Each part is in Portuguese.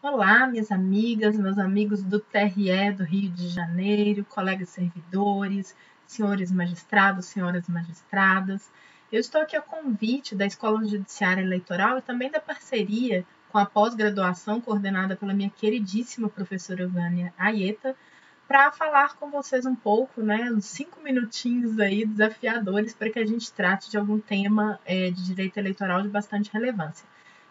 Olá, minhas amigas, meus amigos do TRE do Rio de Janeiro, colegas servidores, senhores magistrados, senhoras magistradas. Eu estou aqui a convite da Escola Judiciária Eleitoral e também da parceria com a pós-graduação coordenada pela minha queridíssima professora Vânia Aieta, para falar com vocês um pouco, uns 5 minutinhos aí desafiadores para que a gente trate de algum tema de direito eleitoral de bastante relevância.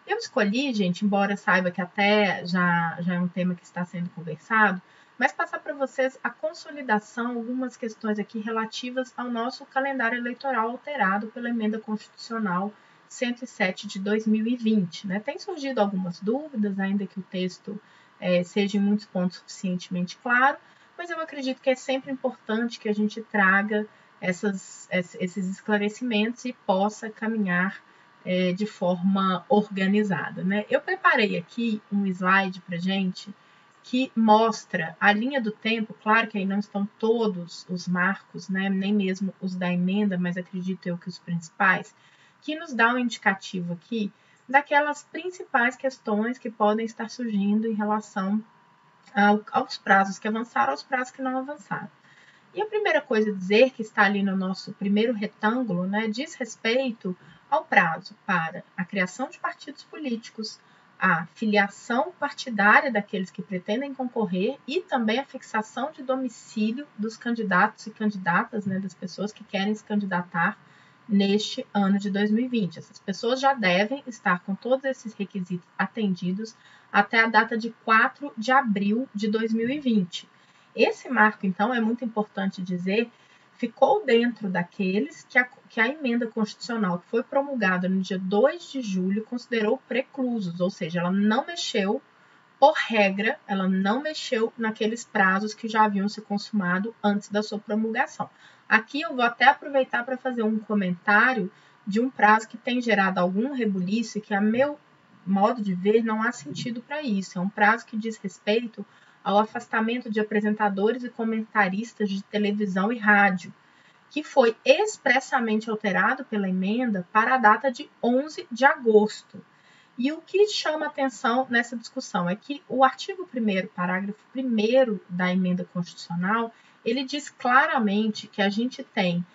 Eu escolhi, gente, embora saiba que até já é um tema que está sendo conversado, mas passar para vocês a consolidação, algumas questões aqui relativas ao nosso calendário eleitoral alterado pela Emenda Constitucional 107 de 2020. Tem surgido algumas dúvidas, ainda que o texto seja em muitos pontos suficientemente claro, mas eu acredito que é sempre importante que a gente traga esses esclarecimentos e possa caminhar de forma organizada. Eu preparei aqui um slide para gente que mostra a linha do tempo, claro que aí não estão todos os marcos, nem mesmo os da emenda, mas acredito eu que os principais, que nos dá um indicativo aqui daquelas principais questões que podem estar surgindo em relação aos prazos que avançaram, aos prazos que não avançaram. E a primeira coisa a dizer, que está ali no nosso primeiro retângulo, diz respeito ao prazo para a criação de partidos políticos, a filiação partidária daqueles que pretendem concorrer e também a fixação de domicílio dos candidatos e candidatas, das pessoas que querem se candidatar neste ano de 2020. Essas pessoas já devem estar com todos esses requisitos atendidos até a data de 4 de abril de 2020. Esse marco, então, é muito importante dizer, ficou dentro daqueles que a emenda constitucional que foi promulgada no dia 2 de julho considerou preclusos, ou seja, ela não mexeu, por regra, ela não mexeu naqueles prazos que já haviam se consumado antes da sua promulgação. Aqui eu vou até aproveitar para fazer um comentário de um prazo que tem gerado algum rebuliço e que, a meu modo de ver, não há sentido para isso. É um prazo que diz respeito ao afastamento de apresentadores e comentaristas de televisão e rádio, que foi expressamente alterado pela emenda para a data de 11 de agosto. E o que chama atenção nessa discussão é que o artigo 1º, parágrafo 1º da emenda constitucional, ele diz claramente que a gente tem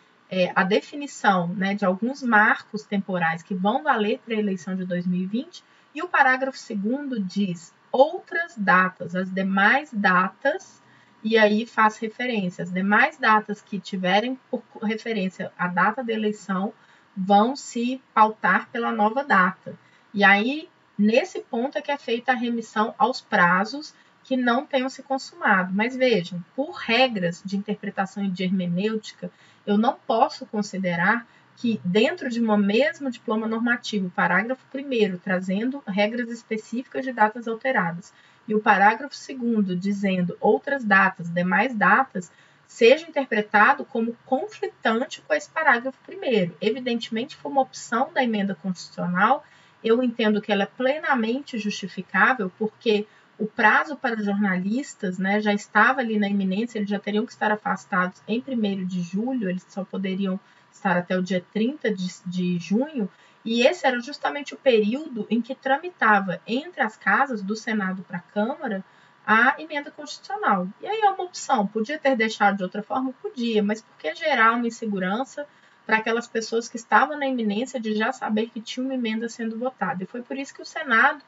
a definição de alguns marcos temporais que vão valer para a eleição de 2020, e o parágrafo 2º diz outras datas, as demais datas, e aí faz referência, as demais datas que tiverem por referência a data da eleição vão se pautar pela nova data. E aí, nesse ponto é que é feita a remissão aos prazos que não tenham se consumado. Mas vejam, por regras de interpretação e de hermenêutica, eu não posso considerar que dentro de um mesmo diploma normativo, parágrafo 1º, trazendo regras específicas de datas alteradas, e o parágrafo 2º, dizendo outras datas, demais datas, seja interpretado como conflitante com esse parágrafo 1º. Evidentemente, foi uma opção da emenda constitucional. Eu entendo que ela é plenamente justificável, porque o prazo para os jornalistas já estava ali na iminência, eles já teriam que estar afastados em 1º de julho, eles só poderiam estar até o dia 30 de junho, e esse era justamente o período em que tramitava entre as casas, do Senado para a Câmara, a emenda constitucional. E aí é uma opção, podia ter deixado de outra forma? Podia, mas por que gerar uma insegurança para aquelas pessoas que estavam na iminência de já saber que tinha uma emenda sendo votada? E foi por isso que o Senado,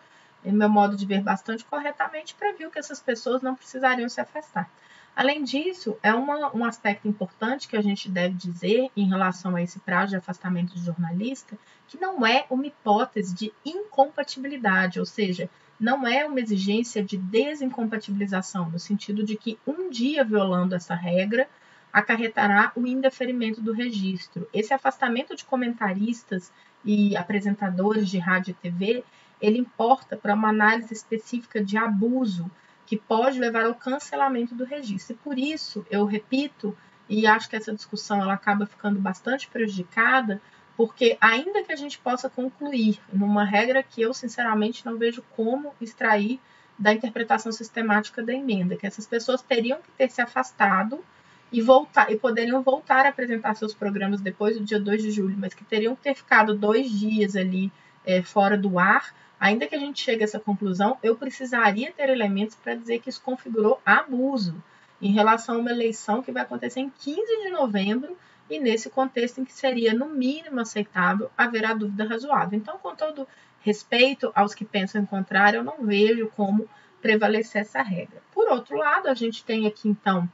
em meu modo de ver bastante corretamente, previu que essas pessoas não precisariam se afastar. Além disso, é um aspecto importante que a gente deve dizer em relação a esse prazo de afastamento de jornalista, que não é uma hipótese de incompatibilidade, ou seja, não é uma exigência de desincompatibilização, no sentido de que um dia violando essa regra acarretará o indeferimento do registro. Esse afastamento de comentaristas e apresentadores de rádio e TV, ele importa para uma análise específica de abuso, que pode levar ao cancelamento do registro. E por isso, eu repito, e acho que essa discussão ela acaba ficando bastante prejudicada, porque ainda que a gente possa concluir numa regra que eu, sinceramente, não vejo como extrair da interpretação sistemática da emenda, que essas pessoas teriam que ter se afastado e poderiam voltar a apresentar seus programas depois do dia 2 de julho, mas que teriam que ter ficado 2 dias ali fora do ar, ainda que a gente chegue a essa conclusão, eu precisaria ter elementos para dizer que isso configurou abuso em relação a uma eleição que vai acontecer em 15 de novembro e nesse contexto em que seria, no mínimo, aceitável haver a dúvida razoável. Então, com todo respeito aos que pensam em contrário, eu não vejo como prevalecer essa regra. Por outro lado, a gente tem aqui, então,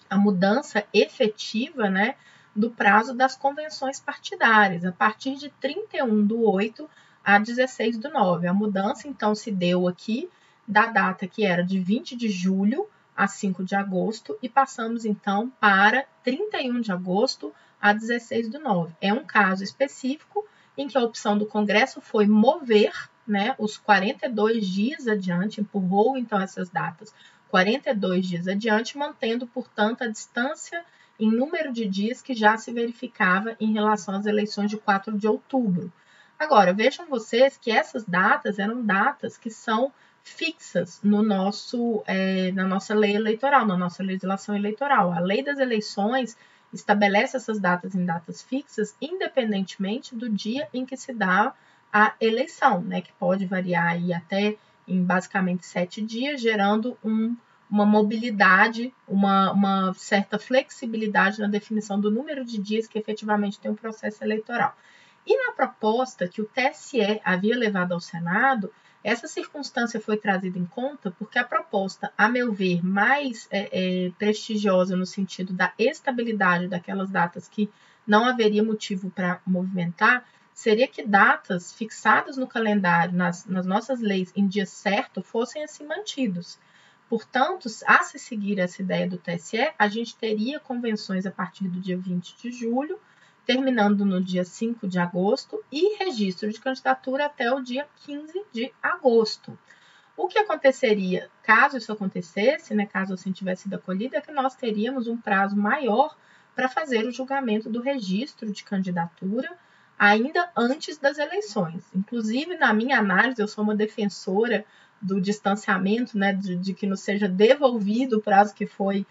a mudança efetiva, né, do prazo das convenções partidárias, a partir de 31/8 a 16/9. A mudança, então, se deu aqui da data que era de 20 de julho a 5 de agosto e passamos, então, para 31 de agosto a 16/9. É um caso específico em que a opção do Congresso foi mover, né, os 42 dias adiante, empurrou, então, essas datas 42 dias adiante, mantendo, portanto, a distância em número de dias que já se verificava em relação às eleições de 4 de outubro. Agora, vejam vocês que essas datas eram datas que são fixas no na nossa lei eleitoral, na nossa legislação eleitoral. A lei das eleições estabelece essas datas em datas fixas, independentemente do dia em que se dá a eleição, né, que pode variar aí até em basicamente 7 dias, gerando uma mobilidade, uma certa flexibilidade na definição do número de dias que efetivamente tem um processo eleitoral. E na proposta que o TSE havia levado ao Senado, essa circunstância foi trazida em conta porque a proposta, a meu ver, mais prestigiosa no sentido da estabilidade daquelas datas que não haveria motivo para movimentar, seria que datas fixadas no calendário, nas nossas leis, em dia certo, fossem assim mantidos. Portanto, a se seguir essa ideia do TSE, a gente teria convenções a partir do dia 20 de julho, terminando no dia 5 de agosto, e registro de candidatura até o dia 15 de agosto. O que aconteceria, caso isso acontecesse, né, caso assim tivesse sido acolhido, é que nós teríamos um prazo maior para fazer o julgamento do registro de candidatura ainda antes das eleições. Inclusive, na minha análise, eu sou uma defensora do distanciamento, né, de que não seja devolvido o prazo que foi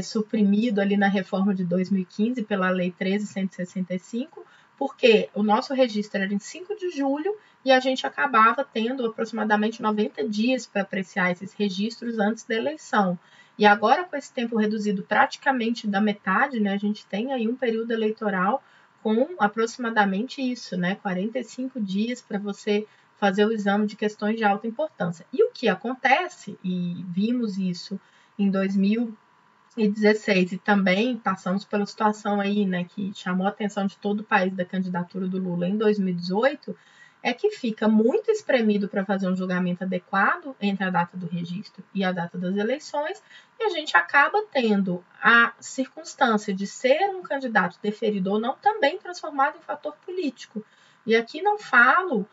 suprimido ali na reforma de 2015 pela Lei 13.165, porque o nosso registro era em 5 de julho e a gente acabava tendo aproximadamente 90 dias para apreciar esses registros antes da eleição. E agora, com esse tempo reduzido praticamente da metade, né, a gente tem aí um período eleitoral com aproximadamente isso, né, 45 dias para você fazer o exame de questões de alta importância. E o que acontece, e vimos isso em 2016 e também passamos pela situação aí, né, que chamou a atenção de todo o país da candidatura do Lula em 2018, é que fica muito espremido para fazer um julgamento adequado entre a data do registro e a data das eleições, e a gente acaba tendo a circunstância de ser um candidato deferido ou não também transformado em fator político. E aqui não falo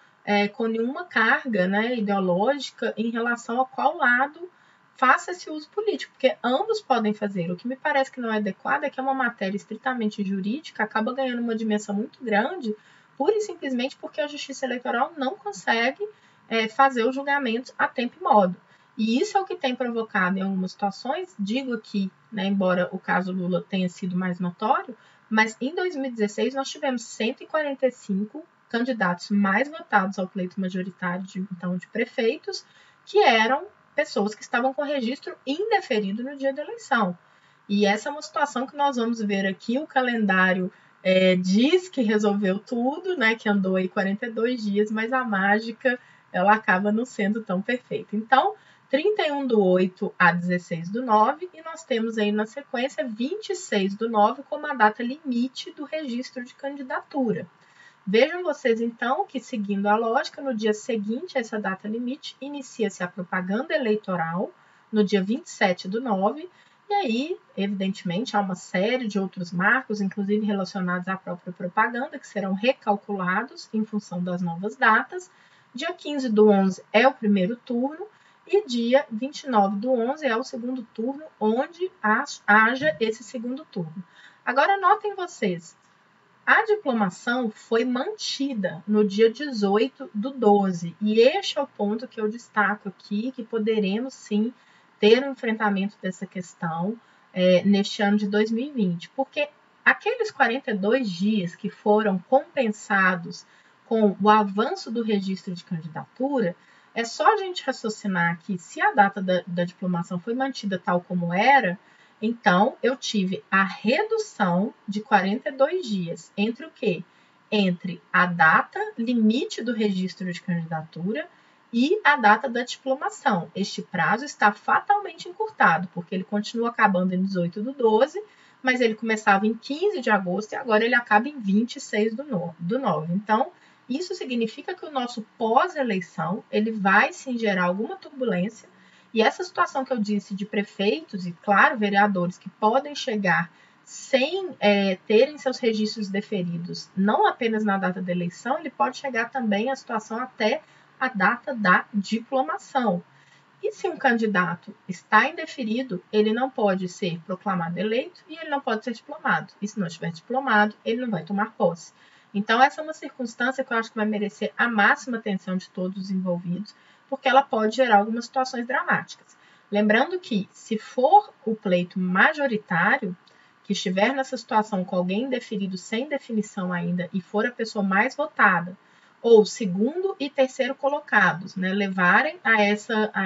com nenhuma carga, né, ideológica em relação a qual lado faça esse uso político, porque ambos podem fazer. O que me parece que não é adequado é que é uma matéria estritamente jurídica acaba ganhando uma dimensão muito grande, pura e simplesmente porque a Justiça Eleitoral não consegue fazer os julgamentos a tempo e modo. E isso é o que tem provocado em algumas situações, digo aqui, né, embora o caso Lula tenha sido mais notório, mas em 2016 nós tivemos 145 candidatos mais votados ao pleito majoritário de prefeitos, que eram pessoas que estavam com registro indeferido no dia da eleição. E essa é uma situação que nós vamos ver aqui. O calendário diz que resolveu tudo, né, que andou aí 42 dias, mas a mágica ela acaba não sendo tão perfeita. Então, 31/8 a 16/9, e nós temos aí na sequência 26/9 como a data limite do registro de candidatura. Vejam vocês, então, que seguindo a lógica, no dia seguinte a essa data limite, inicia-se a propaganda eleitoral, no dia 27/9, e aí, evidentemente, há uma série de outros marcos, inclusive relacionados à própria propaganda, que serão recalculados em função das novas datas. Dia 15/11 é o primeiro turno, e dia 29/11 é o segundo turno, onde haja esse segundo turno. Agora, notem vocês, a diplomação foi mantida no dia 18/12, e este é o ponto que eu destaco aqui, que poderemos sim ter um enfrentamento dessa questão neste ano de 2020, porque aqueles 42 dias que foram compensados com o avanço do registro de candidatura, é só a gente raciocinar que se a data da diplomação foi mantida tal como era, então eu tive a redução de 42 dias entre o quê? Entre a data limite do registro de candidatura e a data da diplomação. Este prazo está fatalmente encurtado, porque ele continua acabando em 18/12, mas ele começava em 15 de agosto e agora ele acaba em 26/9. Então, isso significa que o nosso pós-eleição ele vai sim gerar alguma turbulência, e essa situação que eu disse de prefeitos e, claro, vereadores que podem chegar sem terem seus registros deferidos, não apenas na data da eleição, ele pode chegar também à situação até a data da diplomação. E se um candidato está indeferido, ele não pode ser proclamado eleito e ele não pode ser diplomado. E se não estiver diplomado, ele não vai tomar posse. Então, essa é uma circunstância que eu acho que vai merecer a máxima atenção de todos os envolvidos, porque ela pode gerar algumas situações dramáticas. Lembrando que, se for o pleito majoritário, que estiver nessa situação com alguém indeferido sem definição ainda e for a pessoa mais votada, ou segundo e terceiro colocados, né, levarem a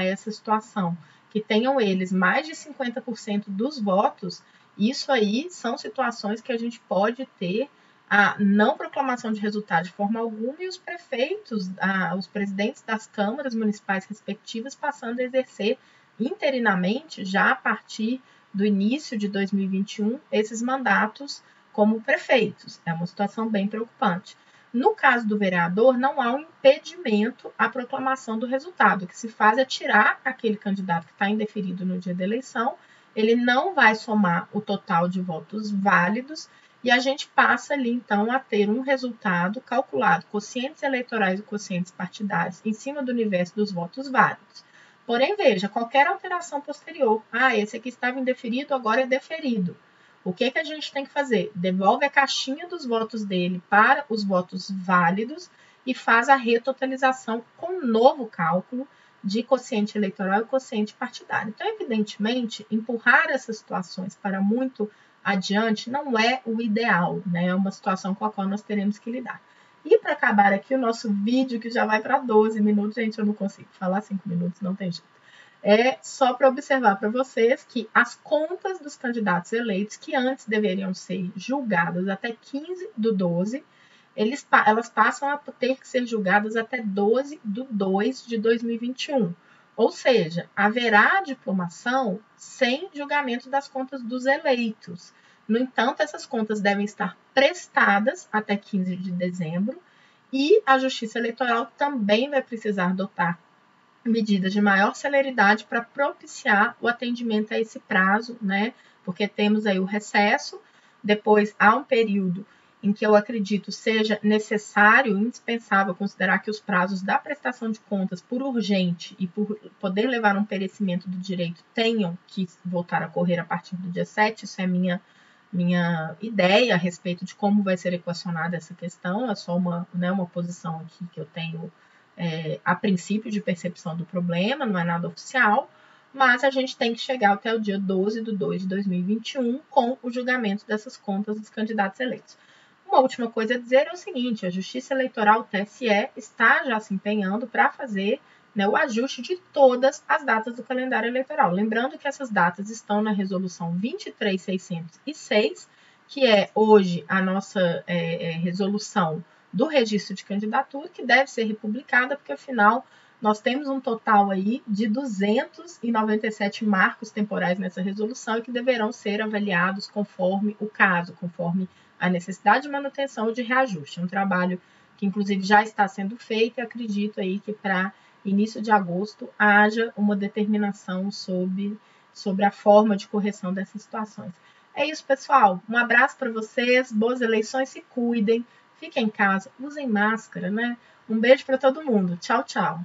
essa situação, que tenham eles mais de 50% dos votos, isso aí são situações que a gente pode ter a não proclamação de resultado de forma alguma e os prefeitos, os presidentes das câmaras municipais respectivas passando a exercer interinamente, já a partir do início de 2021, esses mandatos como prefeitos. É uma situação bem preocupante. No caso do vereador, não há um impedimento à proclamação do resultado. O que se faz é tirar aquele candidato que está indeferido no dia da eleição, ele não vai somar o total de votos válidos e a gente passa ali, então, a ter um resultado calculado, quocientes eleitorais e quocientes partidários, em cima do universo dos votos válidos. Porém, veja, qualquer alteração posterior, esse aqui estava indeferido, agora é deferido. O que a gente tem que fazer? Devolve a caixinha dos votos dele para os votos válidos e faz a retotalização com um novo cálculo de quociente eleitoral e quociente partidário. Então, evidentemente, empurrar essas situações para muito adiante não é o ideal, né? É uma situação com a qual nós teremos que lidar. E para acabar aqui o nosso vídeo, que já vai para 12 minutos, gente, eu não consigo falar 5 minutos, não tem jeito. É só para observar para vocês que as contas dos candidatos eleitos, que antes deveriam ser julgadas até 15/12, elas passam a ter que ser julgadas até 12/2 de 2021. Ou seja, haverá diplomação sem julgamento das contas dos eleitos. No entanto, essas contas devem estar prestadas até 15 de dezembro e a Justiça Eleitoral também vai precisar adotar medidas de maior celeridade para propiciar o atendimento a esse prazo, né? Porque temos aí o recesso, depois há um período em que eu acredito seja necessário, indispensável, considerar que os prazos da prestação de contas por urgente e por poder levar um perecimento do direito tenham que voltar a correr a partir do dia 7, isso é minha ideia a respeito de como vai ser equacionada essa questão, é só uma posição aqui que eu tenho a princípio de percepção do problema, não é nada oficial, mas a gente tem que chegar até o dia 12/2 de 2021 com o julgamento dessas contas dos candidatos eleitos. Uma última coisa a dizer é o seguinte, a Justiça Eleitoral, o TSE, está já se empenhando para fazer o ajuste de todas as datas do calendário eleitoral. Lembrando que essas datas estão na resolução 23.606, que é hoje a nossa resolução do registro de candidatura, que deve ser republicada, porque afinal nós temos um total aí de 297 marcos temporais nessa resolução e que deverão ser avaliados conforme o caso, conforme a necessidade de manutenção ou de reajuste. É um trabalho que inclusive já está sendo feito e acredito aí que para início de agosto haja uma determinação sobre a forma de correção dessas situações. É isso, pessoal. Um abraço para vocês, boas eleições, se cuidem, fiquem em casa, usem máscara, né? Um beijo para todo mundo. Tchau, tchau.